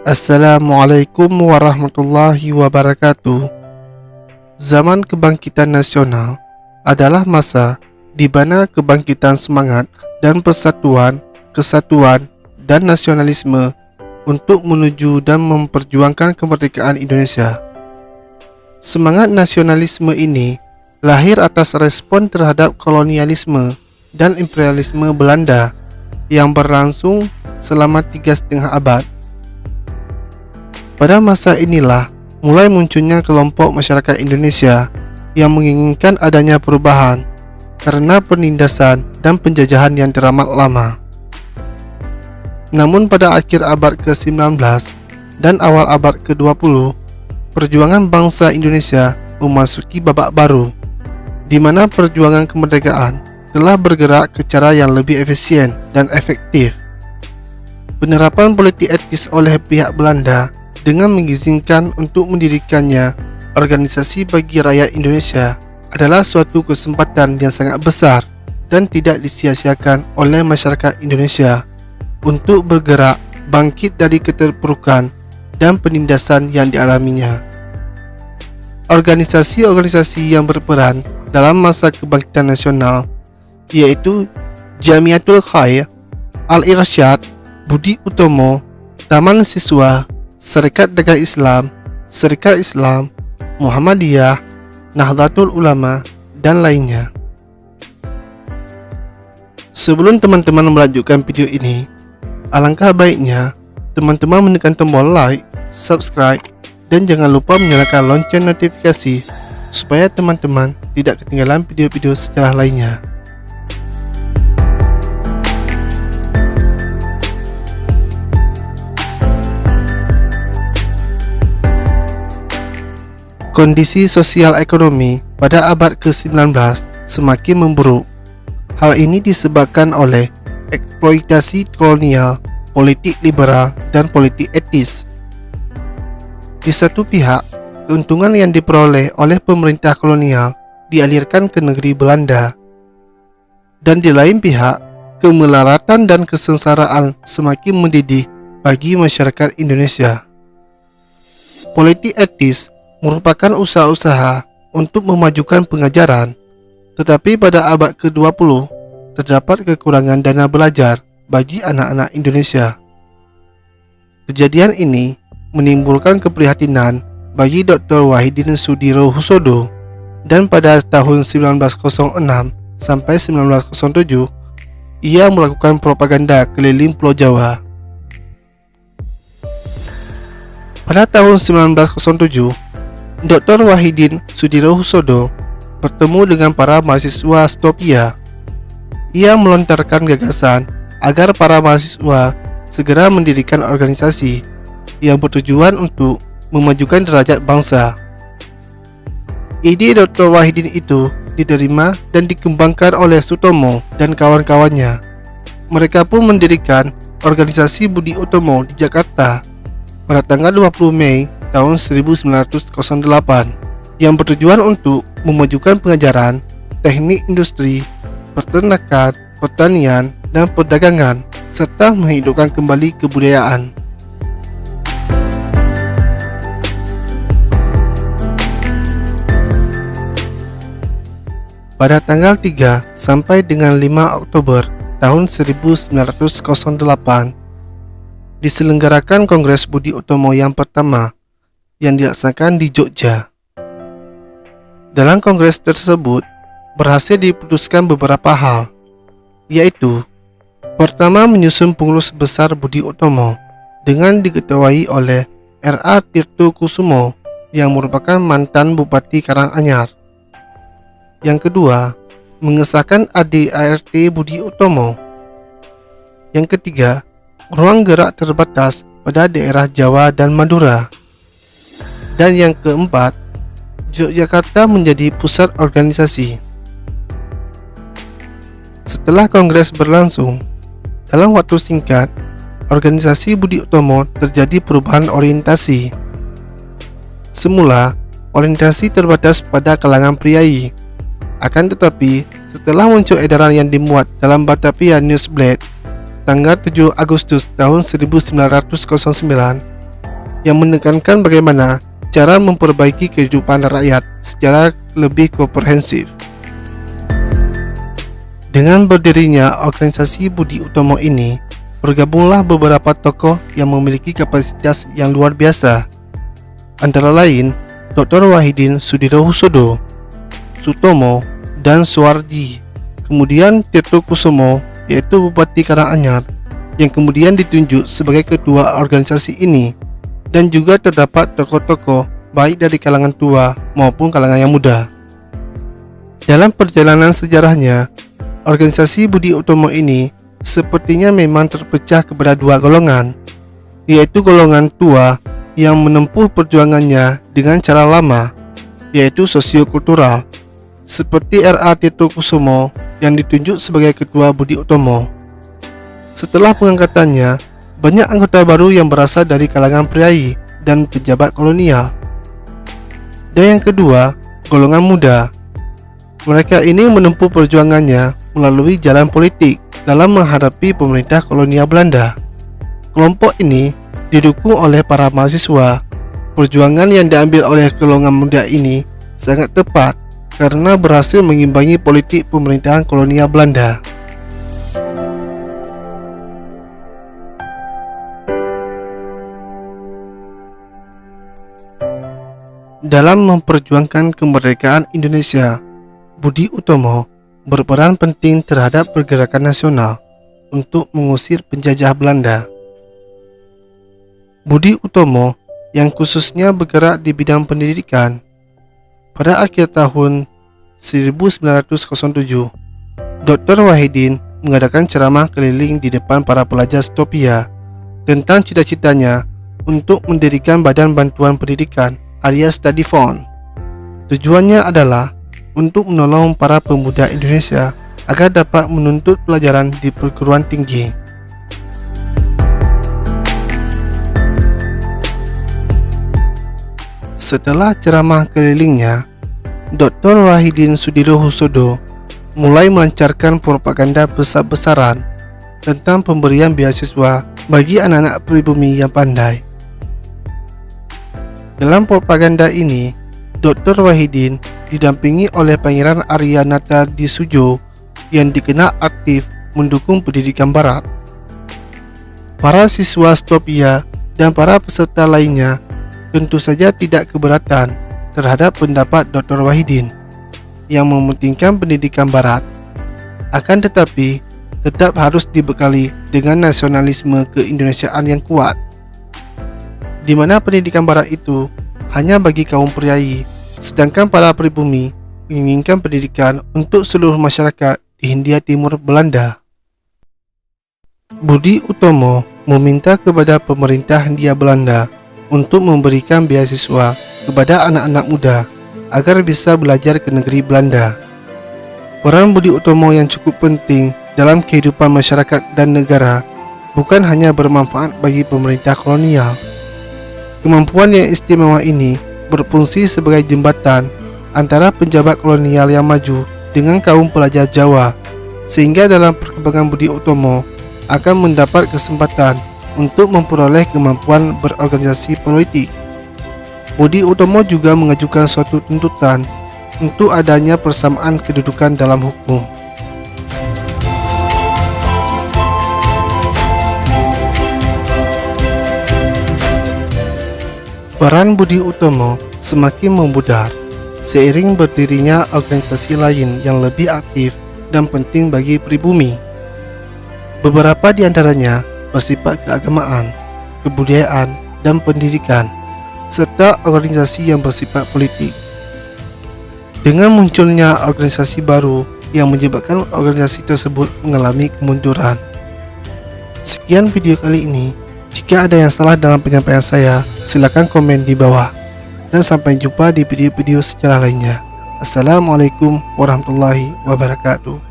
Assalamualaikum warahmatullahi wabarakatuh. Zaman kebangkitan nasional adalah masa di mana kebangkitan semangat dan persatuan, kesatuan, dan nasionalisme untuk menuju dan memperjuangkan kemerdekaan Indonesia. Semangat nasionalisme ini lahir atas respon terhadap kolonialisme dan imperialisme Belanda yang berlangsung selama 3,5 abad. Pada masa inilah mulai munculnya kelompok masyarakat Indonesia yang menginginkan adanya perubahan karena penindasan dan penjajahan yang teramat lama. Namun pada akhir abad ke-19 dan awal abad ke-20, perjuangan bangsa Indonesia memasuki babak baru, di mana perjuangan kemerdekaan telah bergerak ke cara yang lebih efisien dan efektif. Penerapan politik etis oleh pihak Belanda dengan mengizinkan untuk mendirikannya organisasi bagi rakyat Indonesia adalah suatu kesempatan yang sangat besar dan tidak disia-siakan oleh masyarakat Indonesia untuk bergerak bangkit dari keterpurukan dan penindasan yang dialaminya. Organisasi-organisasi yang berperan dalam masa kebangkitan nasional yaitu Jamiatul Khair, Al-Irsyad, Budi Utomo, Taman Siswa, Serikat Dagang Islam, Serikat Islam, Muhammadiyah, Nahdlatul Ulama, dan lainnya. Sebelum teman-teman melanjutkan video ini, alangkah baiknya teman-teman menekan tombol like, subscribe, dan jangan lupa menyalakan lonceng notifikasi supaya teman-teman tidak ketinggalan video-video sejarah lainnya. Kondisi sosial ekonomi pada abad ke-19 semakin memburuk. Hal ini disebabkan oleh eksploitasi kolonial, politik liberal, dan politik etis. Di satu pihak, keuntungan yang diperoleh oleh pemerintah kolonial dialirkan ke negeri Belanda. Dan di lain pihak, kemelaratan dan kesengsaraan semakin mendidih bagi masyarakat Indonesia. Politik etis merupakan usaha-usaha untuk memajukan pengajaran, tetapi pada abad ke-20 terdapat kekurangan dana belajar bagi anak-anak Indonesia. Kejadian ini menimbulkan keprihatinan bagi Dr. Wahidin Sudirohusodo, dan pada tahun 1906 sampai 1907 ia melakukan propaganda keliling Pulau Jawa. Pada tahun 1907 Dr. Wahidin Sudirohusodo bertemu dengan para mahasiswa Stopia. Ia melontarkan gagasan agar para mahasiswa segera mendirikan organisasi yang bertujuan untuk memajukan derajat bangsa. Ide Dr. Wahidin itu diterima dan dikembangkan oleh Sutomo dan kawan-kawannya. Mereka pun mendirikan organisasi Budi Utomo di Jakarta pada tanggal 20 Mei tahun 1908 yang bertujuan untuk memajukan pengajaran, teknik industri, peternakan, pertanian, dan perdagangan serta menghidupkan kembali kebudayaan. Pada tanggal 3 sampai dengan 5 Oktober tahun 1908 diselenggarakan Kongres Budi Utomo yang pertama yang dilaksanakan di Jogja. Dalam kongres tersebut berhasil diputuskan beberapa hal, yaitu pertama, menyusun pengurus besar Budi Utomo dengan diketuai oleh R.A. Tirto Kusumo yang merupakan mantan Bupati Karanganyar. Yang kedua, mengesahkan ADART Budi Utomo. Yang ketiga, ruang gerak terbatas pada daerah Jawa dan Madura. Dan yang keempat, Yogyakarta menjadi pusat organisasi. Setelah kongres berlangsung, dalam waktu singkat, organisasi Budi Utomo terjadi perubahan orientasi. Semula, orientasi terbatas pada kalangan priai. Akan tetapi, setelah muncul edaran yang dimuat dalam Batavia Newsblad tanggal 7 Agustus tahun 1909 yang menekankan bagaimana cara memperbaiki kehidupan rakyat secara lebih komprehensif. Dengan berdirinya organisasi Budi Utomo ini, bergabunglah beberapa tokoh yang memiliki kapasitas yang luar biasa, antara lain Dr. Wahidin Sudirohusodo, Sutomo, dan Suwardi. Kemudian Tirto Kusumo, yaitu Bupati Karanganyar, yang kemudian ditunjuk sebagai ketua organisasi ini, dan juga terdapat tokoh-tokoh baik dari kalangan tua maupun kalangan yang muda. Dalam perjalanan sejarahnya, organisasi Budi Utomo ini sepertinya memang terpecah kepada dua golongan, yaitu golongan tua yang menempuh perjuangannya dengan cara lama, yaitu sosiokultural, seperti R.A. Tirto Kusumo yang ditunjuk sebagai ketua Budi Utomo. Setelah pengangkatannya, banyak anggota baru yang berasal dari kalangan priai dan pejabat kolonial. Dan yang kedua, golongan muda. Mereka ini menempuh perjuangannya melalui jalan politik dalam menghadapi pemerintah kolonial Belanda. Kelompok ini didukung oleh para mahasiswa. Perjuangan yang diambil oleh golongan muda ini sangat tepat karena berhasil mengimbangi politik pemerintahan kolonial Belanda. Dalam memperjuangkan kemerdekaan Indonesia, Budi Utomo berperan penting terhadap pergerakan nasional untuk mengusir penjajah Belanda. Budi Utomo yang khususnya bergerak di bidang pendidikan, pada akhir tahun 1907, Dr. Wahidin mengadakan ceramah keliling di depan para pelajar Stopia tentang cita-citanya untuk mendirikan Badan Bantuan Pendidikan alias Study Fund. Tujuannya adalah untuk menolong para pemuda Indonesia agar dapat menuntut pelajaran di perguruan tinggi. Setelah ceramah kelilingnya, Dr. Wahidin Sudirohusodo mulai melancarkan propaganda besar-besaran tentang pemberian beasiswa bagi anak-anak pribumi yang pandai. Dalam propaganda ini, Dr. Wahidin didampingi oleh Pangeran Aryanata di Sujo yang dikenal aktif mendukung pendidikan barat. Para siswa Stopia dan para peserta lainnya tentu saja tidak keberatan terhadap pendapat Dr. Wahidin yang mementingkan pendidikan barat. Akan tetapi, tetap harus dibekali dengan nasionalisme keindonesiaan yang kuat, di mana pendidikan barat itu hanya bagi kaum priai, sedangkan para pribumi menginginkan pendidikan untuk seluruh masyarakat di Hindia Timur Belanda. Budi Utomo meminta kepada pemerintah Hindia Belanda untuk memberikan beasiswa kepada anak-anak muda agar bisa belajar ke negeri Belanda. Peran Budi Utomo yang cukup penting dalam kehidupan masyarakat dan negara bukan hanya bermanfaat bagi pemerintah kolonial. Kemampuan yang istimewa ini berfungsi sebagai jembatan antara penjabat kolonial yang maju dengan kaum pelajar Jawa, sehingga dalam perkembangan Budi Utomo akan mendapat kesempatan untuk memperoleh kemampuan berorganisasi politik. Budi Utomo juga mengajukan suatu tuntutan untuk adanya persamaan kedudukan dalam hukum. Peran Budi Utomo semakin membudar seiring berdirinya organisasi lain yang lebih aktif dan penting bagi pribumi. Beberapa di antaranya bersifat keagamaan, kebudayaan, dan pendidikan, serta organisasi yang bersifat politik. Dengan munculnya organisasi baru yang menyebabkan organisasi tersebut mengalami kemunduran. Sekian video kali ini. Jika ada yang salah dalam penyampaian saya, silakan komen di bawah. Dan sampai jumpa di video-video sejarah lainnya. Assalamualaikum warahmatullahi wabarakatuh.